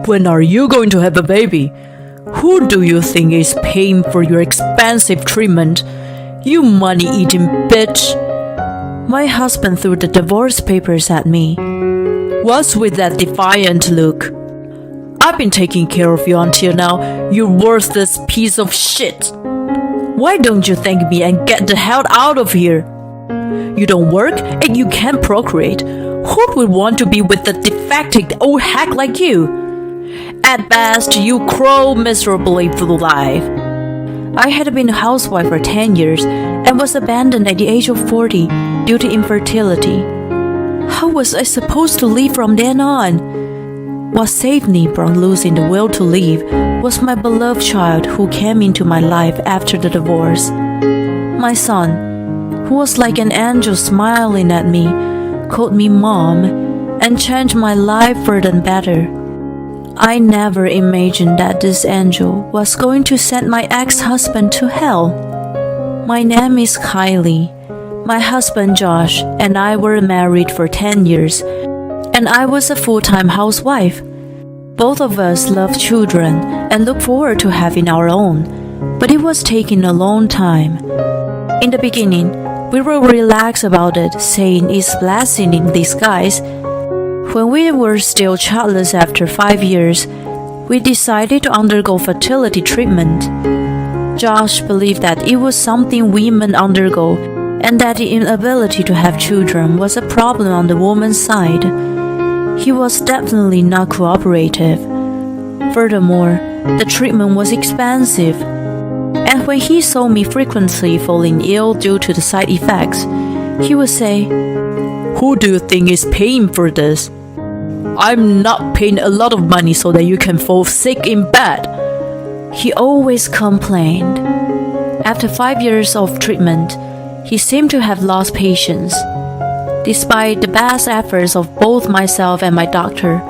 When are you going to have a baby? Who do you think is paying for your expensive treatment? You money-eating bitch. My husband threw the divorce papers at me. What's with that defiant look? I've been taking care of you until now, you worthless piece of shit. Why don't you thank me and get the hell out of here? You don't work and you can't procreate. Who would want to be with a defective old hack like you? At best, you crawl miserably through life. I had been a housewife for 10 years and was abandoned at the age of 40 due to infertility. How was I supposed to live from then on? What saved me from losing the will to live was my beloved child who came into my life after the divorce. My son, who was like an angel smiling at me, called me Mom and changed my life for the better. I never imagined that this angel was going to send my ex-husband to hell. My name is Kylie. My husband Josh and I were married for 10 years, and I was a full-time housewife. Both of us love children and look forward to having our own, but it was taking a long time. In the beginning, we were relaxed about it, saying it's a blessing in disguise. When we were still childless after 5 years, we decided to undergo fertility treatment. Josh believed that it was something women undergo and that the inability to have children was a problem on the woman's side. He was definitely not cooperative. Furthermore, the treatment was expensive. And when he saw me frequently falling ill due to the side effects, he would say, "Who do you think is paying for this? I'm not paying a lot of money so that you can fall sick in bed." He always complained. After 5 years of treatment, he seemed to have lost patience. Despite the best efforts of both myself and my doctor,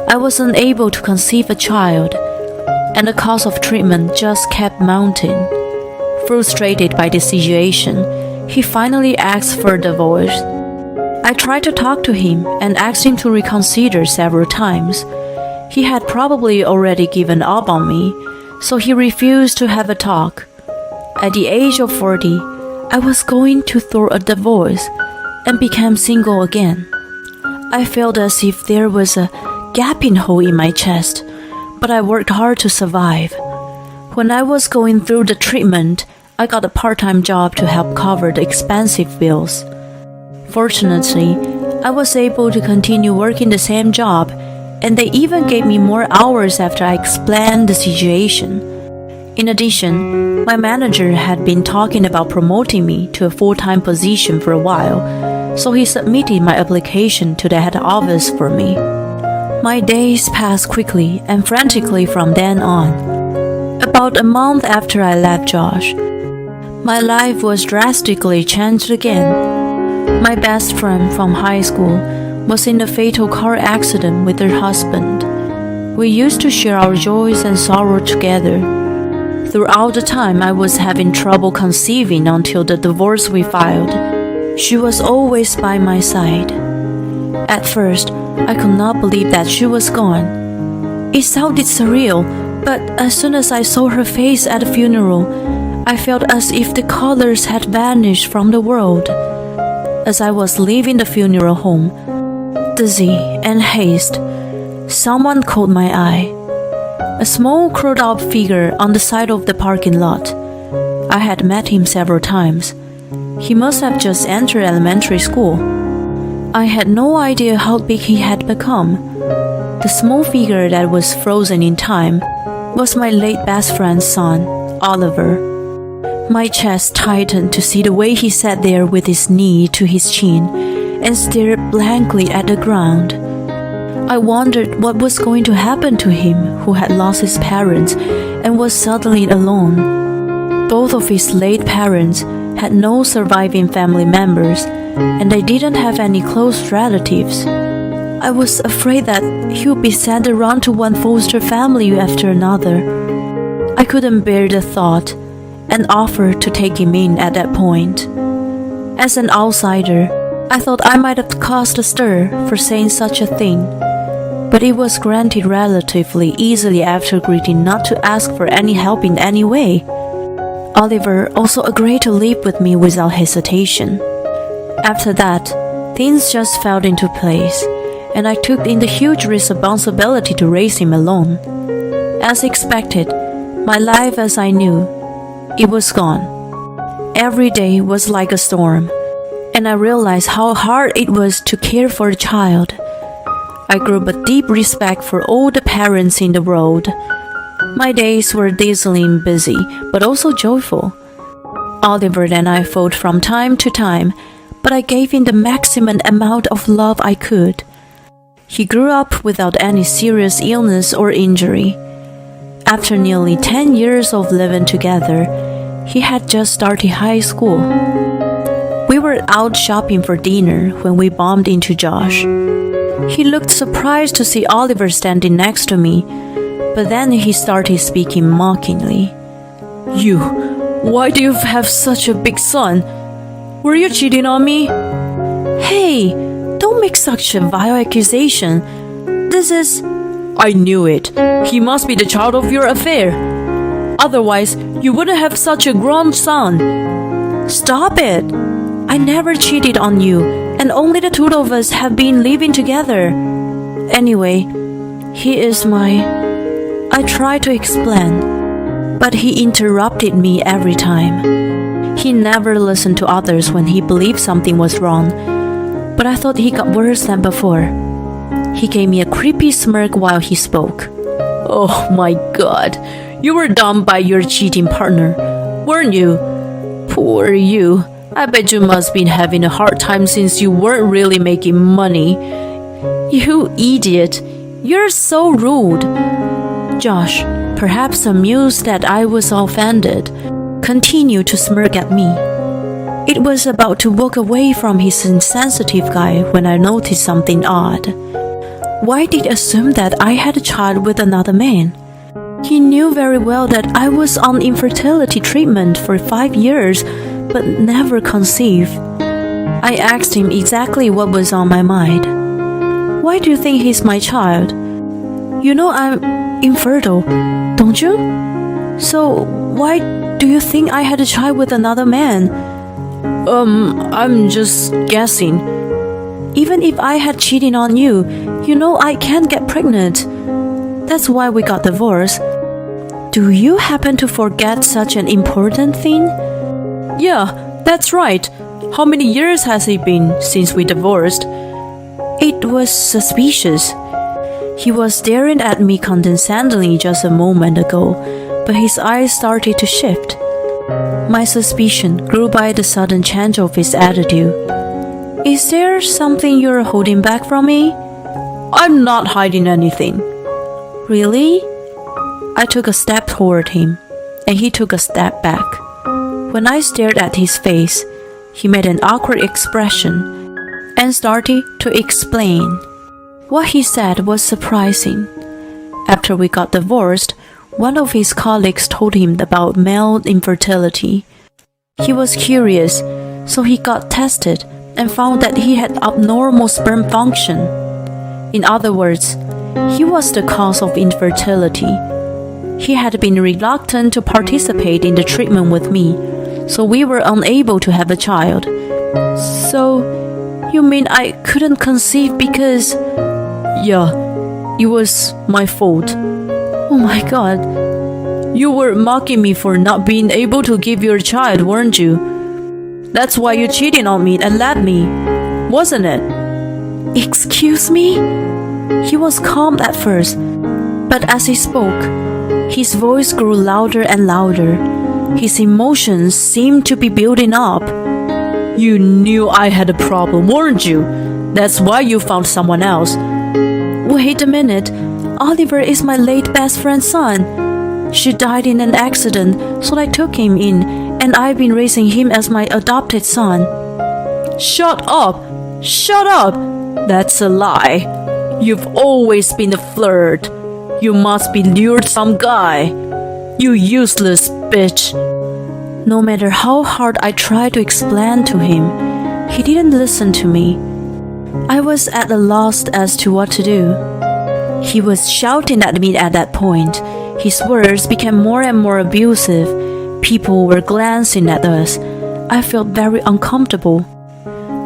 I was unable to conceive a child, and the cost of treatment just kept mounting. Frustrated by the situation, he finally asked for a divorce. I tried to talk to him and asked him to reconsider several times. He had probably already given up on me, so he refused to have a talk. At the age of 40, I was going to throw a divorce and became single again. I felt as if there was a gaping hole in my chest, but I worked hard to survive. When I was going through the treatment, I got a part-time job to help cover the expensive bills. Fortunately, I was able to continue working the same job, and they even gave me more hours after I explained the situation. In addition, my manager had been talking about promoting me to a full-time position for a while, so he submitted my application to the head office for me. My days passed quickly and frantically from then on. About a month after I left Josh, my life was drastically changed again. My best friend from high school was in a fatal car accident with her husband. We used to share our joys and sorrow together. Throughout the time I was having trouble conceiving until the divorce we filed, she was always by my side. At first, I could not believe that she was gone. It sounded surreal, but as soon as I saw her face at the funeral, I felt as if the colors had vanished from the world. As I was leaving the funeral home, dizzy and haste, someone caught my eye. A small curled-up figure on the side of the parking lot. I had met him several times. He must have just entered elementary school. I had no idea how big he had become. The small figure that was frozen in time was my late best friend's son, Oliver. My chest tightened to see the way he sat there with his knee to his chin and stared blankly at the ground. I wondered what was going to happen to him who had lost his parents and was suddenly alone. Both of his late parents had no surviving family members, and they didn't have any close relatives. I was afraid that he would be sent around to one foster family after another. I couldn't bear the thought and offered to take him in at that point. As an outsider, I thought I might have caused a stir for saying such a thing. but it was granted relatively easily after agreeing not to ask for any help in any way. Oliver also agreed to live with me without hesitation. After that, things just fell into place, and I took in the huge responsibility to raise him alone. As expected, my life as I knew, it was gone. Every day was like a storm, and I realized how hard it was to care for a child. I grew a deep respect for all the parents in the world. My days were dazzling busy, but also joyful. Oliver and I fought from time to time, but I gave him the maximum amount of love I could. He grew up without any serious illness or injury. After nearly 10 years of living together, he had just started high school. We were out shopping for dinner when we bumped into Josh. He looked surprised to see Oliver standing next to me, but then he started speaking mockingly. "You, why do you have such a big son? Were you cheating on me?" "Hey, don't make such a vile accusation. This is..." "I knew it. He must be the child of your affair. Otherwise, you wouldn't have such a grown son." "Stop it. I never cheated on you, and only the two of us have been living together. Anyway, he is my..." I tried to explain, but he interrupted me every time. He never listened to others when he believed something was wrong, but I thought he got worse than before. He gave me a creepy smirk while he spoke. "Oh my God, you were dumped by your cheating partner, weren't you? Poor you. I bet you must be having a hard time since you weren't really making money. You idiot. You're so rude." Josh, perhaps amused that I was offended, continued to smirk at me. It was about to walk away from his insensitive guy when I noticed something odd. Why did he assume that I had a child with another man? He knew very well that I was on infertility treatment for 5 years, but never conceived. I asked him exactly what was on my mind. "Why do you think he's my child? You know I'm infertile, don't you? So why do you think I had a child with another man?" I'm just guessing. Even if I had cheated on you, you know I can't get pregnant. That's why we got divorced. Do you happen to forget such an important thing?" "Yeah, that's right. How many years has it been since we divorced?" It was suspicious. He was staring at me condescendingly just a moment ago, but his eyes started to shift. My suspicion grew by the sudden change of his attitude. "Is there something you're holding back from me?" "I'm not hiding anything." "Really?" I took a step toward him, and he took a step back. When I stared at his face, he made an awkward expression and started to explain. What he said was surprising. After we got divorced, one of his colleagues told him about male infertility. He was curious, so he got tested and found that he had abnormal sperm function. In other words, he was the cause of infertility. He had been reluctant to participate in the treatment with me, so we were unable to have a child. "So, you mean I couldn't conceive because..." "Yeah, it was my fault." "Oh my God. You were mocking me for not being able to give you a child, weren't you? That's why you cheated on me and left me, wasn't it?" "Excuse me?" He was calm at first, but as he spoke, his voice grew louder and louder. His emotions seemed to be building up. "You knew I had a problem, weren't you? That's why you found someone else." "Wait a minute. Oliver is my late best friend's son. She died in an accident, so I took him in, and I've been raising him as my adopted son." "Shut up! Shut up! That's a lie. You've always been a flirt. You must be lured some guy. You useless bitch." No matter how hard I tried to explain to him, he didn't listen to me. I was at a loss as to what to do. He was shouting at me at that point. His words became more and more abusive. People were glancing at us. I felt very uncomfortable.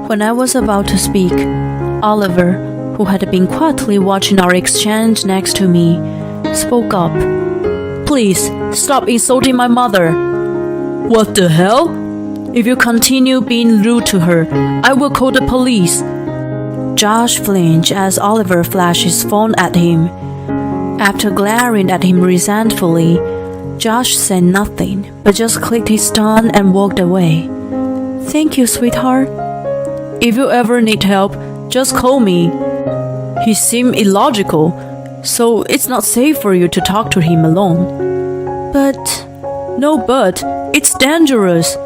When I was about to speak, Oliver, who had been quietly watching our exchange next to me, spoke up. "Please, stop insulting my mother." "What the hell? If you continue being rude to her, I will call the police." Josh flinched as Oliver flashed his phone at him. After glaring at him resentfully, Josh said nothing, but just clicked his tongue and walked away. "Thank you, sweetheart. If you ever need help, just call me." He seemed illogical, so it's not safe for you to talk to him alone. But it's dangerous.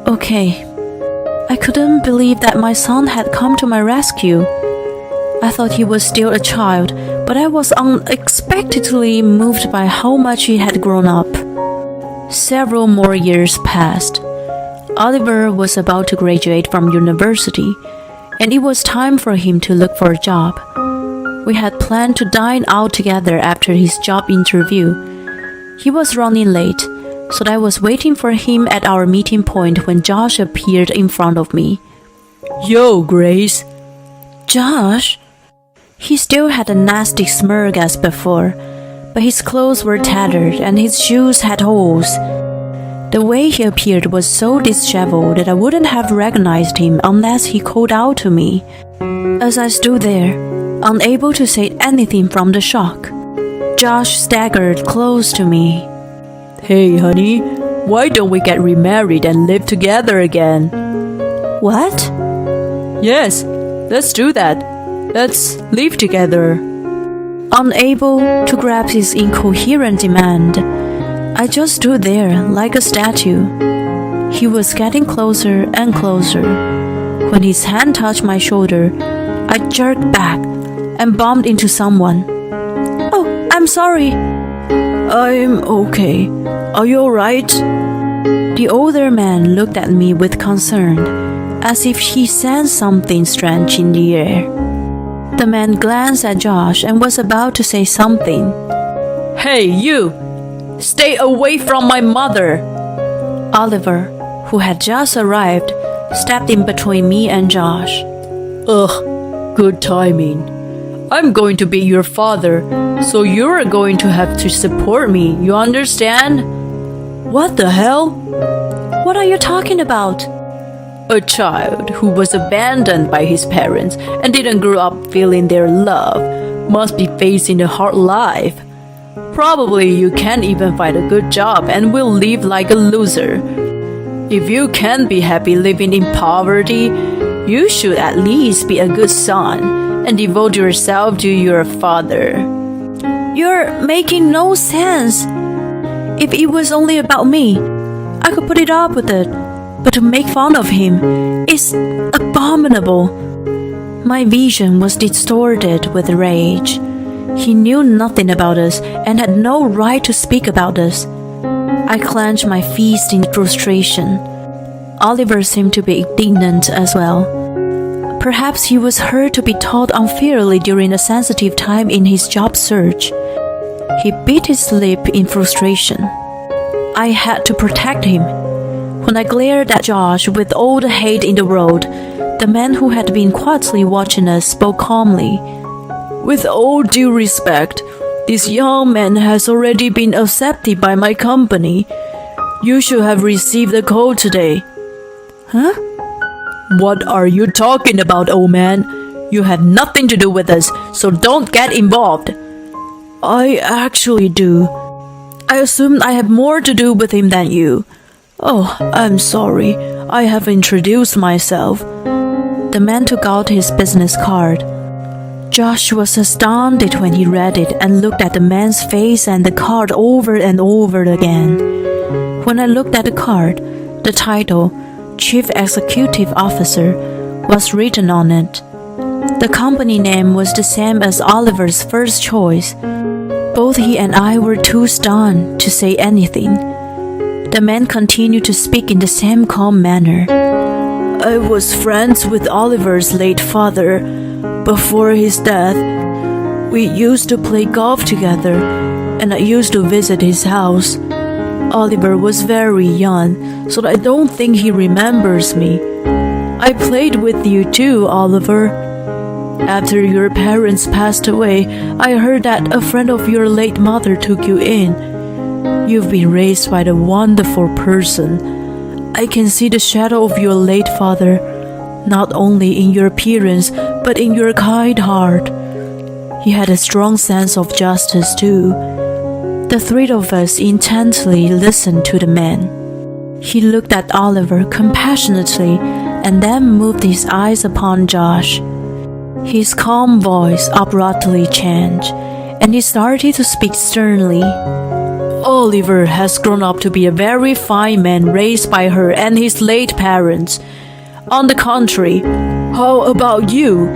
Okay. I couldn't believe that my son had come to my rescue. I thought he was still a child, but I was unexpectedly moved by how much he had grown up. Several more years passed. Oliver was about to graduate from university, and it was time for him to look for a job. We had planned to dine out together after his job interview. He was running late, so I was waiting for him at our meeting point when Josh appeared in front of me. "Yo, Grace." "Josh?" He still had a nasty smirk as before, but his clothes were tattered and his shoes had holes. The way he appeared was so disheveled that I wouldn't have recognized him unless he called out to me. As I stood there, unable to say anything from the shock, Josh staggered close to me. "Hey, honey, why don't we get remarried and live together again?" "What?" "Yes, let's do that. Let's live together." Unable to grasp his incoherent demand, I just stood there like a statue. He was getting closer and closer. When his hand touched my shoulder, I jerked back and bumped into someone. "Oh, I'm sorry." "I'm okay. Are you alright?" The older man looked at me with concern, as if he sensed something strange in the air. The man glanced at Josh and was about to say something. "Hey, you! Stay away from my mother!" Oliver, who had just arrived, stepped in between me and Josh. "Ugh, good timing. I'm going to be your father, so you're going to have to support me, you understand?" "What the hell? What are you talking about?" "A child who was abandoned by his parents and didn't grow up feeling their love must be facing a hard life. Probably you can't even find a good job and will live like a loser. If you can't be happy living in poverty, you should at least be a good son and devote yourself to your father." "You're making no sense. If it was only about me, I could put it up with it. But to make fun of him is abominable." My vision was distorted with rage. He knew nothing about us and had no right to speak about us. I clenched my fist in frustration. Oliver seemed to be indignant as well. Perhaps he was hurt to be taught unfairly during a sensitive time in his job search. He bit his lip in frustration. I had to protect him. When I glared at Josh with all the hate in the world, the man who had been quietly watching us spoke calmly. "With all due respect, this young man has already been accepted by my company. You should have received a call today." "Huh?" "What are you talking about, old man? You have nothing to do with us, so don't get involved." "I actually do. I assumed I have more to do with him than you. Oh, I'm sorry. I have introduced myself." The man took out his business card. Josh was astounded when he read it and looked at the man's face and the card over and over again. When I looked at the card, the title, Chief Executive Officer, was written on it. The company name was the same as Oliver's first choice. Both he and I were too stunned to say anything. The man continued to speak in the same calm manner. "I was friends with Oliver's late father before his death. We used to play golf together, and I used to visit his house. Oliver was very young, so I don't think he remembers me. I played with you too, Oliver. After your parents passed away, I heard that a friend of your late mother took you in. You've been raised by a wonderful person. I can see the shadow of your late father, not only in your appearance, but in your kind heart. He had a strong sense of justice too. The three of us intently listened to the man. He looked at Oliver compassionately and then moved his eyes upon Josh. His calm voice abruptly changed, and he started to speak sternly. Oliver has grown up to be a very fine man raised by her and his late parents. On the contrary, how about you?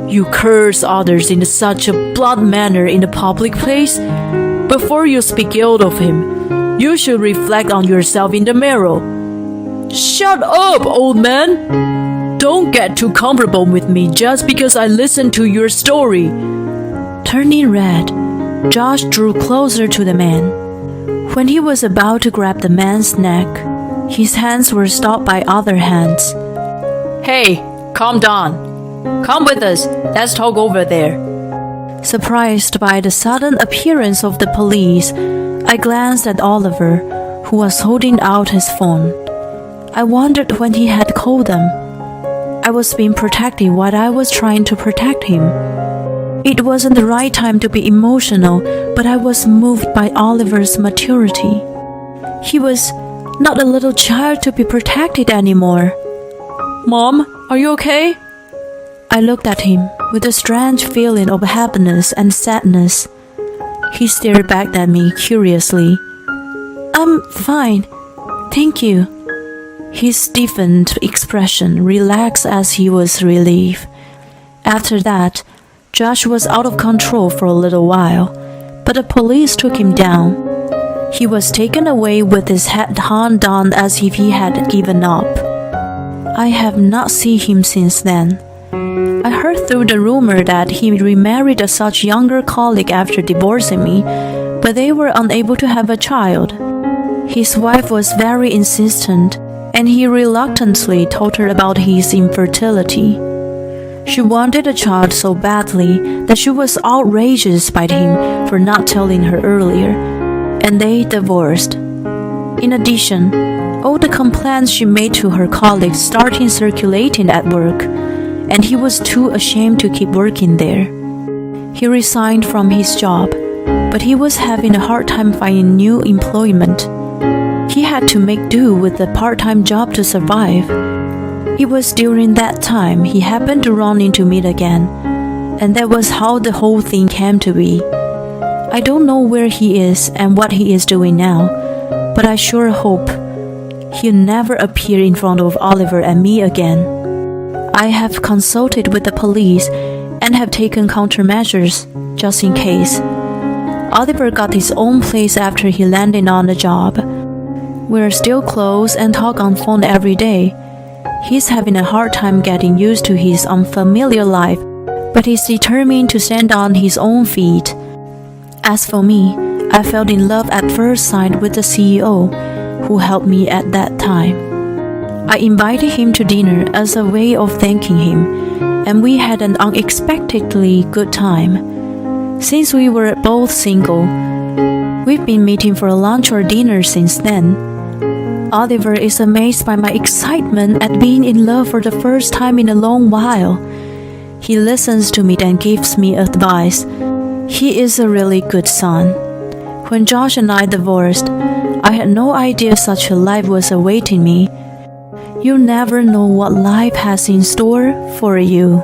You curse others in such a blunt manner in a public place? Before you speak ill of him, you should reflect on yourself in the mirror. Shut up, old man! Don't get too comfortable with me just because I listened to your story. Turning red, Josh drew closer to the man. When he was about to grab the man's neck, his hands were stopped by other hands. Hey, calm down. Come with us. Let's talk over there. Surprised by the sudden appearance of the police, I glanced at Oliver, who was holding out his phone. I wondered when he had called them. I was being protective while I was trying to protect him. It wasn't the right time to be emotional, but I was moved by Oliver's maturity. He was not a little child to be protected anymore. Mom, are you okay? I looked at him with a strange feeling of happiness and sadness. He stared back at me curiously. I'm fine, thank you. His stiffened expression relaxed as he was relieved. After that, Josh was out of control for a little while, but the police took him down. He was taken away with his head hung down as if he had given up. I have not seen him since then. I heard through the rumor that he remarried a such younger colleague after divorcing me, but they were unable to have a child. His wife was very insistent, and he reluctantly told her about his infertility. She wanted a child so badly that she was outraged by him for not telling her earlier, and they divorced. In addition, all the complaints she made to her colleagues started circulating at work, and he was too ashamed to keep working there. He resigned from his job, but he was having a hard time finding new employment. He had to make do with a part-time job to survive. It was during that time he happened to run into me again, and that was how the whole thing came to be. I don't know where he is and what he is doing now, but I sure hope he'll never appear in front of Oliver and me again. I have consulted with the police and have taken countermeasures just in case. Oliver got his own place after he landed on the job. We're still close and talk on phone every day. He's having a hard time getting used to his unfamiliar life, but he's determined to stand on his own feet. As for me, I fell in love at first sight with the CEO, who helped me at that time. I invited him to dinner as a way of thanking him, and we had an unexpectedly good time. Since we were both single, we've been meeting for lunch or dinner since then. Oliver is amazed by my excitement at being in love for the first time in a long while. He listens to me and gives me advice. He is a really good son. When Josh and I divorced, I had no idea such a life was awaiting me. You never know what life has in store for you.